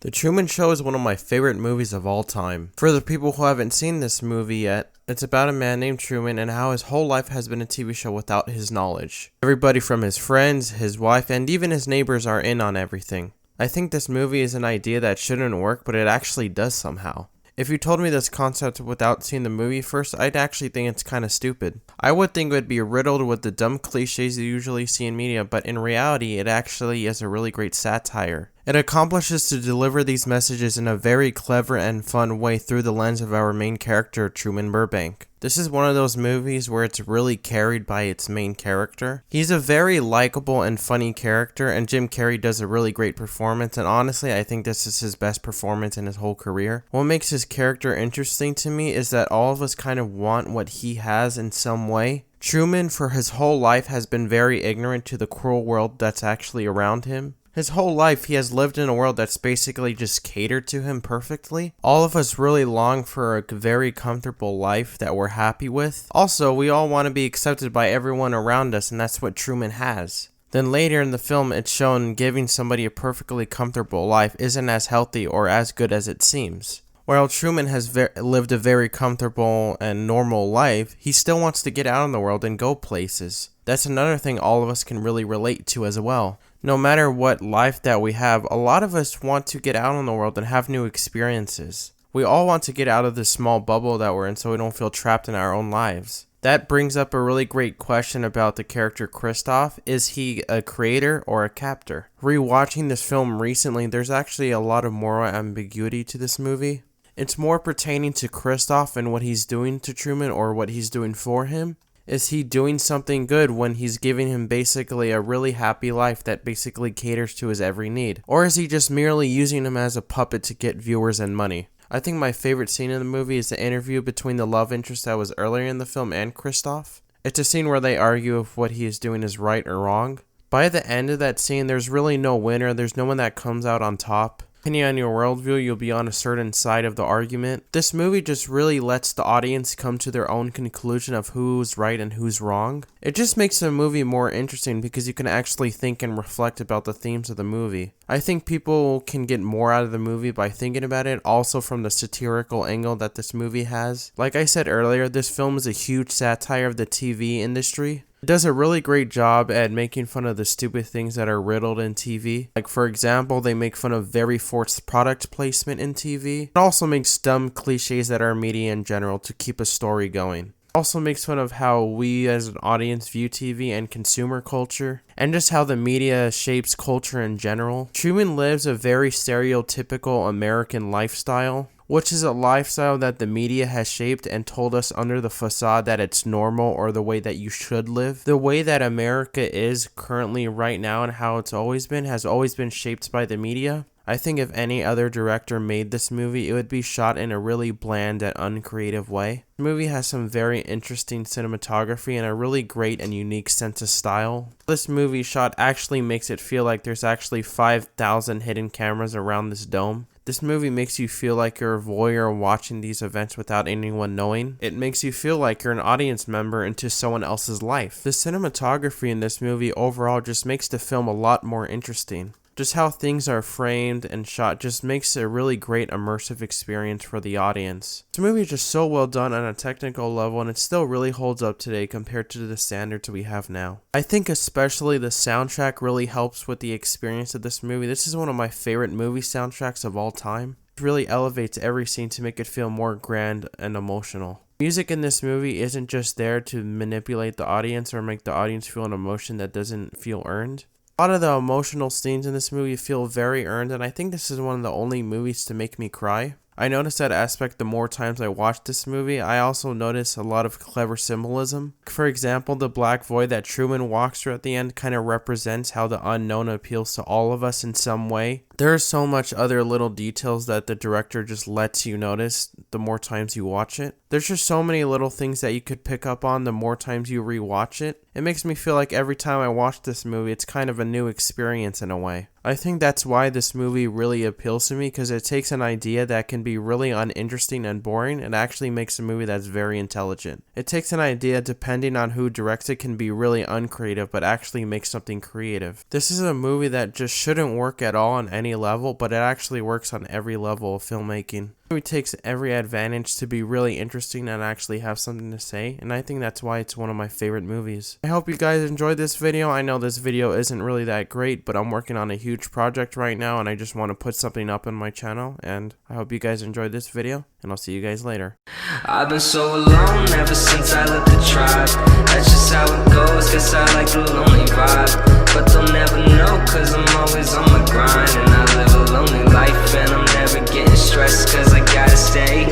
The Truman Show is one of my favorite movies of all time. For the people who haven't seen this movie yet, it's about a man named Truman and how his whole life has been a TV show without his knowledge. Everybody from his friends, his wife, and even his neighbors are in on everything. I think this movie is an idea that shouldn't work, but it actually does somehow. If you told me this concept without seeing the movie first, I'd actually think it's kind of stupid. I would think it would be riddled with the dumb cliches you usually see in media, but in reality, it actually is a really great satire. It accomplishes to deliver these messages in a very clever and fun way through the lens of our main character, Truman Burbank. This is one of those movies where it's really carried by its main character. He's a very likable and funny character, and Jim Carrey does a really great performance, and honestly, I think this is his best performance in his whole career. What makes his character interesting to me is that all of us kind of want what he has in some way. Truman, for his whole life, has been very ignorant to the cruel world that's actually around him. His whole life, he has lived in a world that's basically just catered to him perfectly. All of us really long for a very comfortable life that we're happy with. Also, we all want to be accepted by everyone around us, and that's what Truman has. Then later in the film, it's shown giving somebody a perfectly comfortable life isn't as healthy or as good as it seems. While Truman has lived a very comfortable and normal life, he still wants to get out in the world and go places. That's another thing all of us can really relate to as well. No matter what life that we have, a lot of us want to get out in the world and have new experiences. We all want to get out of this small bubble that we're in so we don't feel trapped in our own lives. That brings up a really great question about the character Kristoff. Is he a creator or a captor? Rewatching this film recently, there's actually a lot of moral ambiguity to this movie. It's more pertaining to Kristoff and what he's doing to Truman or what he's doing for him. Is he doing something good when he's giving him basically a really happy life that basically caters to his every need? Or is he just merely using him as a puppet to get viewers and money? I think my favorite scene in the movie is the interview between the love interest that was earlier in the film and Kristoff. It's a scene where they argue if what he is doing is right or wrong. By the end of that scene, there's really no winner, there's no one that comes out on top. Depending on your worldview, you'll be on a certain side of the argument. This movie just really lets the audience come to their own conclusion of who's right and who's wrong. It just makes the movie more interesting because you can actually think and reflect about the themes of the movie. I think people can get more out of the movie by thinking about it, also from the satirical angle that this movie has. Like I said earlier, this film is a huge satire of the TV industry. It does a really great job at making fun of the stupid things that are riddled in TV. Like, for example, they make fun of very forced product placement in TV. It also makes dumb cliches that are media in general to keep a story going. It also makes fun of how we as an audience view TV and consumer culture, and just how the media shapes culture in general. Truman lives a very stereotypical American lifestyle, which is a lifestyle that the media has shaped and told us under the facade that it's normal or the way that you should live. The way that America is currently right now and how it's always been has always been shaped by the media. I think if any other director made this movie, it would be shot in a really bland and uncreative way. The movie has some very interesting cinematography and a really great and unique sense of style. This movie shot actually makes it feel like there's actually 5,000 hidden cameras around this dome. This movie makes you feel like you're a voyeur watching these events without anyone knowing. It makes you feel like you're an audience member into someone else's life. The cinematography in this movie overall just makes the film a lot more interesting. Just how things are framed and shot just makes it a really great immersive experience for the audience. This movie is just so well done on a technical level, and it still really holds up today compared to the standards we have now. I think especially the soundtrack really helps with the experience of this movie. This is one of my favorite movie soundtracks of all time. It really elevates every scene to make it feel more grand and emotional. Music in this movie isn't just there to manipulate the audience or make the audience feel an emotion that doesn't feel earned. A lot of the emotional scenes in this movie feel very earned, and I think this is one of the only movies to make me cry. I noticed that aspect the more times I watched this movie. I also noticed a lot of clever symbolism. For example, the black void that Truman walks through at the end kind of represents how the unknown appeals to all of us in some way. There are so much other little details that the director just lets you notice the more times you watch it. There's just so many little things that you could pick up on the more times you rewatch it. It makes me feel like every time I watch this movie, it's kind of a new experience in a way. I think that's why this movie really appeals to me, because it takes an idea that can be really uninteresting and boring and actually makes a movie that's very intelligent. It takes an idea, depending on who directs it, can be really uncreative but actually makes something creative. This is a movie that just shouldn't work at all on any level, but it actually works on every level of filmmaking. The movie takes every advantage to be really interesting and actually have something to say, and I think that's why it's one of my favorite movies. I hope you guys enjoyed this video. I know this video isn't really that great, but I'm working on a huge project right now and I just want to put something up on my channel, and I hope you guys enjoyed this video, and I'll see you guys later. I've been so alone ever since I left the tribe. That's just how it goes, guess I like the lonely vibe. But they'll never know, cause I'm always on my grind. And I live a lonely life and I'm never getting stressed, cause I gotta stay